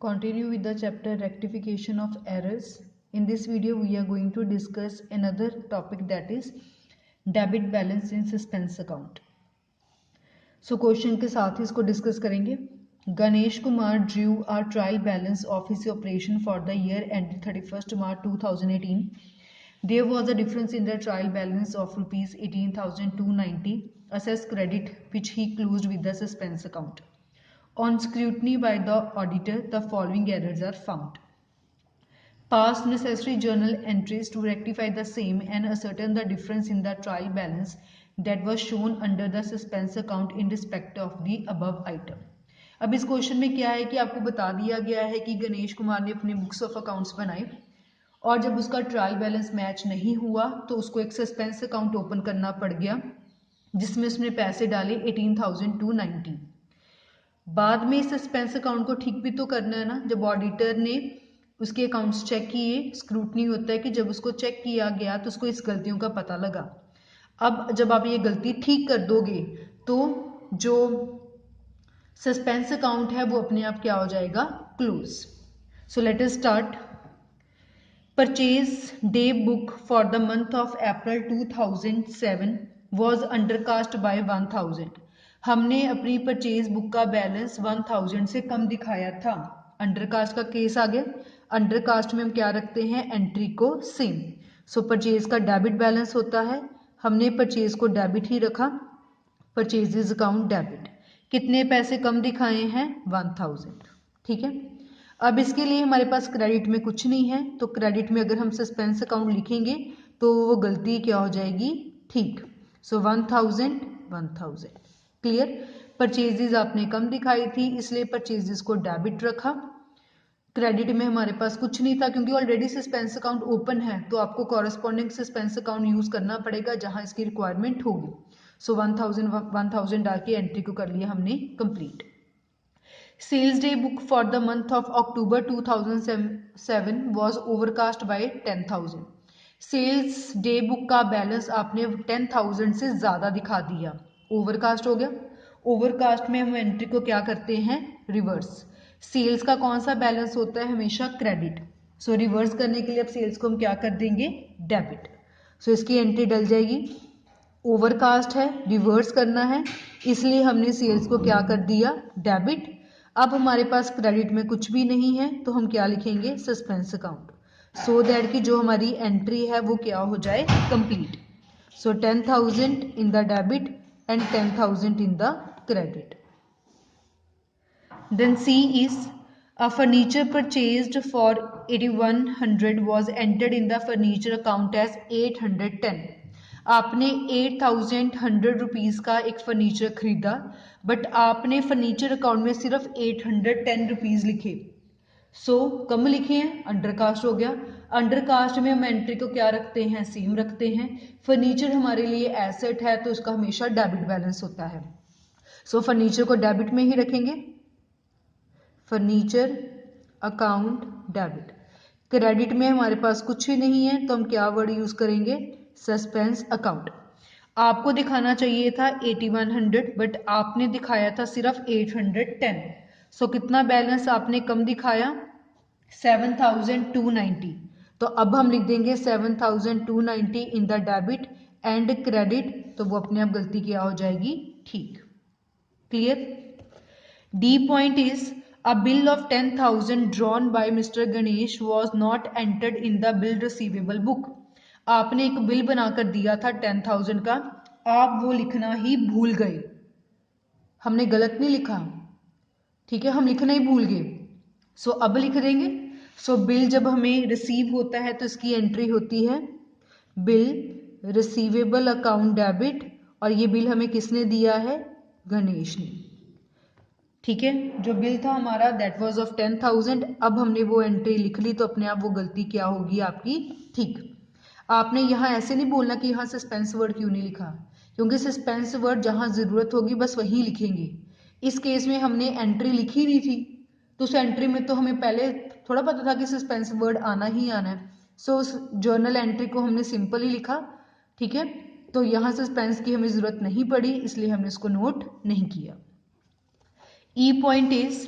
Continue with the chapter rectification of errors. In this video we are going to discuss another topic, that is debit balance in suspense account. So question के साथ ही इसको discuss करेंगे. Ganesh Kumar drew a trial balance of his operation for the year ended 31st March 2018. There was a difference in the trial balance of rupees 18,290 assessed credit, which he closed with the suspense account. On scrutiny by the auditor, the following errors are found. Past necessary journal entries to rectify the same and ascertain the difference in the trial balance that was shown under the suspense account in respect of the above item. अब इस question में क्या है कि आपको बता दिया गया है कि गणेश कुमार ने अपने बुक्स ऑफ अकाउंट्स बनाए और जब उसका ट्रायल बैलेंस मैच नहीं हुआ तो उसको एक सस्पेंस अकाउंट ओपन करना पड़ गया जिसमें उसने पैसे डाले 18,290. बाद में सस्पेंस अकाउंट को ठीक भी तो करना है ना. जब ऑडिटर ने उसके अकाउंट्स चेक किए, स्क्रूटनी होता है कि जब उसको चेक किया गया तो उसको इस गलतियों का पता लगा. अब जब आप ये गलती ठीक कर दोगे तो जो सस्पेंस अकाउंट है वो अपने आप क्या हो जाएगा, close. So let us start. Purchase day book for the month of April 2007 was undercast bye 1000. हमने अपनी परचेज बुक का बैलेंस 1000 से कम दिखाया था. अंडरकास्ट का केस आ गया. अंडरकास्ट में हम क्या रखते हैं, एंट्री को सेम. सो परचेज का डेबिट बैलेंस होता है, हमने परचेज को डेबिट ही रखा. Purchases account debit. कितने पैसे कम दिखाए हैं, 1000. ठीक है. अब इसके लिए हमारे पास क्रेडिट में कुछ नहीं है, तो क्रेडिट में अगर हम सस्पेंस अकाउंट लिखेंगे तो वो गलती क्या हो जाएगी, ठीक. सो 1000. क्लियर. परचेजेस आपने कम दिखाई थी इसलिए परचेजेस को डेबिट रखा. क्रेडिट में हमारे पास कुछ नहीं था क्योंकि ऑलरेडी सस्पेंस अकाउंट ओपन है, तो आपको कॉरेस्पॉन्डिंग सस्पेंस अकाउंट यूज करना पड़ेगा जहां इसकी रिक्वायरमेंट होगी. सो 1000 डाल के एंट्री को कर लिया हमने complete. Sales day book for the month of October 2007 was overcast by 10,000. Sales day book का बैलेंस आपने 10,000 से ज्यादा दिखा दिया, ओवरकास्ट हो गया. ओवरकास्ट में हम एंट्री को क्या करते हैं, रिवर्स. सेल्स का कौन सा बैलेंस होता है, हमेशा क्रेडिट. सो रिवर्स करने के लिए अब सेल्स को हम क्या कर देंगे, डेबिट. सो इसकी एंट्री डल जाएगी. ओवरकास्ट है, रिवर्स करना है, इसलिए हमने सेल्स को क्या कर दिया, डेबिट. अब हमारे पास क्रेडिट में कुछ भी नहीं है तो हम क्या लिखेंगे, सस्पेंस अकाउंट, सो दैट कि जो हमारी एंट्री है वो क्या हो जाए, complete. So 10,000 in the debit and 10,000 in the credit. Then C is a furniture purchased for 8,100 was entered in the furniture account as 810. आपने 8,100 रुपीज का एक फर्नीचर खरीदा बट आपने फर्नीचर अकाउंट में सिर्फ 810 रुपीज लिखे. सो कम लिखे हैं, अंडरकास्ट हो गया. अंडरकास्ट में हम एंट्री को क्या रखते हैं, सेम रखते हैं. फर्नीचर हमारे लिए एसेट है तो उसका हमेशा डेबिट बैलेंस होता है. सो फर्नीचर को डेबिट में ही रखेंगे, फर्नीचर अकाउंट डेबिट. क्रेडिट में हमारे पास कुछ ही नहीं है तो हम क्या वर्ड यूज करेंगे, सस्पेंस अकाउंट. आपको दिखाना चाहिए था 8,100 बट आपने दिखाया था सिर्फ 810. सो कितना बैलेंस आपने कम दिखाया, 7,290. तो अब हम लिख देंगे 7,290 in the debit and credit, तो वो अपने आप गलती क्या हो जाएगी, ठीक. Clear. D point is a bill of 10,000 drawn by mister Ganesh was not entered in the bill receivable book. आपने एक बिल बनाकर दिया था 10,000 का, आप वो लिखना ही भूल गए. हमने गलत नहीं लिखा, ठीक है, हम लिखना ही भूल गए. सो अब लिख देंगे. सो बिल जब हमें रिसीव होता है तो इसकी एंट्री होती है बिल रिसीवेबल अकाउंट डेबिट, और ये बिल हमें किसने दिया है, गणेश ने. ठीक है, जो बिल था हमारा दैट वाज ऑफ 10,000. अब हमने वो एंट्री लिख ली तो अपने आप वो गलती क्या होगी आपकी, ठीक. आपने यहाँ ऐसे नहीं बोलना कि यहाँ सस्पेंस वर्ड क्यों नहीं लिखा, क्योंकि सस्पेंस वर्ड जहाँ जरूरत होगी बस वही लिखेंगे. इस केस में हमने एंट्री लिखी नहीं थी तो उस एंट्री में तो हमें पहले थोड़ा पता था कि सस्पेंस वर्ड आना ही आना है. सो उस जर्नल एंट्री को हमने सिंपल ही लिखा. ठीक है, तो यहाँ सस्पेंस की हमें जरूरत नहीं पड़ी इसलिए हमने इसको नोट नहीं किया. ई point is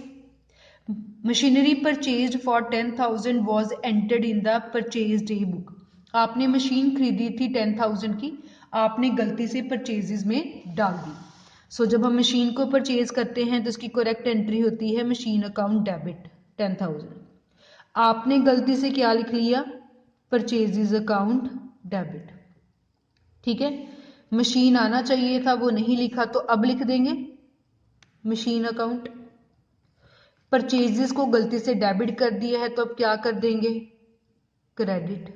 machinery purchased for 10,000 was entered in the purchase day book. आपने मशीन खरीदी थी 10,000 की, आपने गलती से परचेजेस में डाल दी। सो जब हम मशीन को परचेज करते हैं तो उसकी करेक्ट एंट्री होती है मशीन अकाउंट डेबिट 10,000। आपने गलती से क्या लिख लिया, परचेजेस अकाउंट डेबिट। ठीक है, मशीन आना चाहिए था वो नहीं लिखा, तो अब लिख देंगे मशीन अकाउंट। परचेजेस को गलती से डेबिट कर दिया है तो अब क्या कर देंगे, क्रेडिट।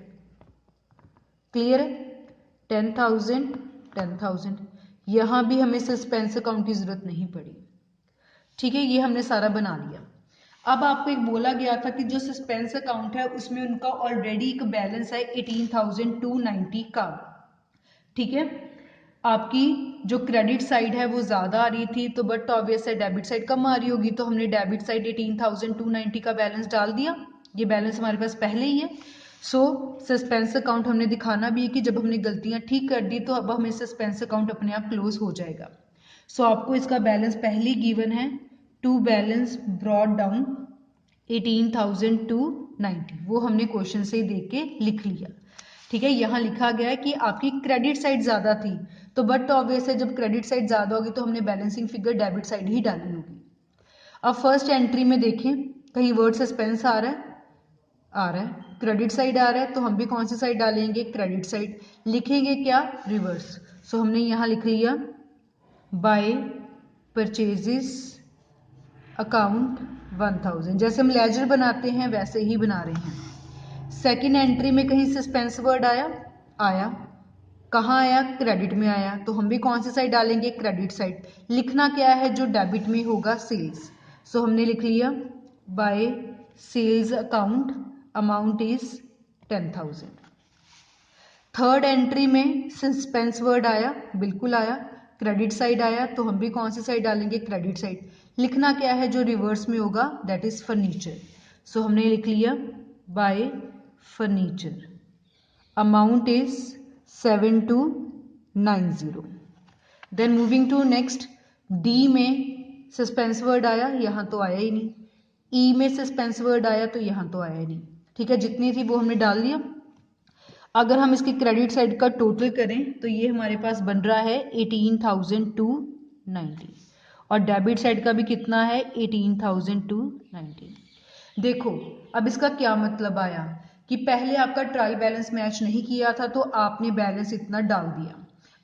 क्लियर है, 10,000 10,000। यहां भी हमें सस्पेंस अकाउंट की जरूरत नहीं पड़ी। ठीक है, ये हमने सारा बना लिया। अब आपको एक बोला गया था कि जो सस्पेंस अकाउंट है उसमें उनका ऑलरेडी एक बैलेंस है 18,290 का। ठीक है, आपकी जो क्रेडिट साइड है वो ज़्यादा आ रही थी, तो बट ऑब्वियस है डेबिट साइड कम आ रही होगी, तो हमने डेबिट साइड 18,290 का बैलेंस डाल दिया। ये बैलेंस हमारे पास पहले ही है। सो सस्पेंस अकाउंट हमने दिखाना भी है कि जब हमने गलतियां ठीक कर दी तो अब हमें सस्पेंस अकाउंट अपने आप क्लोज हो जाएगा। सो आपको इसका बैलेंस पहले गिवन है, टू बैलेंस ब्रॉट डाउन 18,290, वो हमने क्वेश्चन से ही देख के लिख लिया। ठीक है, यहाँ लिखा गया है कि आपकी क्रेडिट साइड ज्यादा थी, तो बट ऑब्वियस है जब क्रेडिट साइड ज्यादा होगी तो हमने बैलेंसिंग फिगर डेबिट साइड ही डाली होगी। अब फर्स्ट एंट्री में देखें, कहीं वर्ड सस्पेंस आ रहा है, क्रेडिट साइड आ रहा है, तो हम भी कौन सी साइड डालेंगे, क्रेडिट साइड। लिखेंगे क्या, रिवर्स। सो हमने यहाँ लिख लिया बाय परचेजेस अकाउंट 1,000, जैसे हम लेजर बनाते हैं वैसे ही बना रहे हैं। सेकेंड एंट्री में कहीं सस्पेंस वर्ड आया, कहाँ आया, क्रेडिट में आया, तो हम भी कौन सी साइड डालेंगे, क्रेडिट साइड। लिखना क्या है, जो डेबिट में होगा, सेल्स। सो हमने लिख लिया by sales account amount is 10,000। Third entry में सस्पेंस वर्ड आया, बिल्कुल आया, क्रेडिट साइड आया, तो हम भी कौन सी साइड डालेंगे, क्रेडिट साइड। लिखना क्या है, जो रिवर्स में होगा, दैट इज फर्नीचर। सो हमने लिख लिया by furniture amount is 7,290। Then moving to next, D में सस्पेंस वर्ड आया, यहां तो आया ही नहीं। ई में सस्पेंस वर्ड आया तो यहां तो आया ही नहीं। ठीक है, जितनी थी वो हमने डाल दिया। अगर हम इसकी क्रेडिट साइड का टोटल करें तो ये हमारे पास बन रहा है 18,290, और डेबिट साइड का भी कितना है, 18,290। देखो अब इसका क्या मतलब आया कि पहले आपका ट्रायल बैलेंस मैच नहीं किया था तो आपने बैलेंस इतना डाल दिया।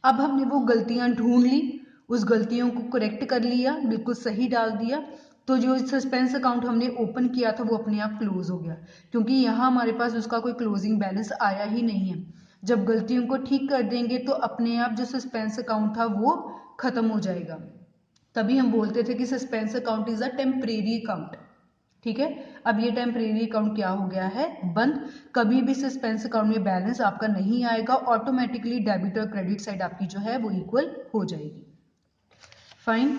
अब हमने वो गलतियां ढूंढ ली, उस गलतियों को करेक्ट कर लिया, बिल्कुल सही डाल दिया, तो जो सस्पेंस अकाउंट हमने ओपन किया था वो अपने आप क्लोज हो गया, क्योंकि यहाँ हमारे पास उसका कोई क्लोजिंग बैलेंस आया ही नहीं है। जब गलतियों को ठीक कर देंगे तो अपने आप जो सस्पेंस अकाउंट था वो खत्म हो जाएगा। तभी हम बोलते थे कि suspense account is a temporary account. ठीक है, अब ये टेम्परेरी अकाउंट क्या हो गया है, बंद। कभी भी सस्पेंस अकाउंट में बैलेंस आपका नहीं आएगा, ऑटोमेटिकली डेबिट और क्रेडिट साइड आपकी जो है वो इक्वल हो जाएगी। Fine,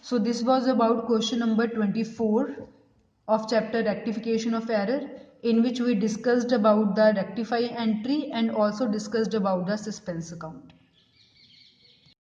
so this was about question number 24 of chapter rectification of error, in which we discussed about the rectify entry and also discussed about the suspense account.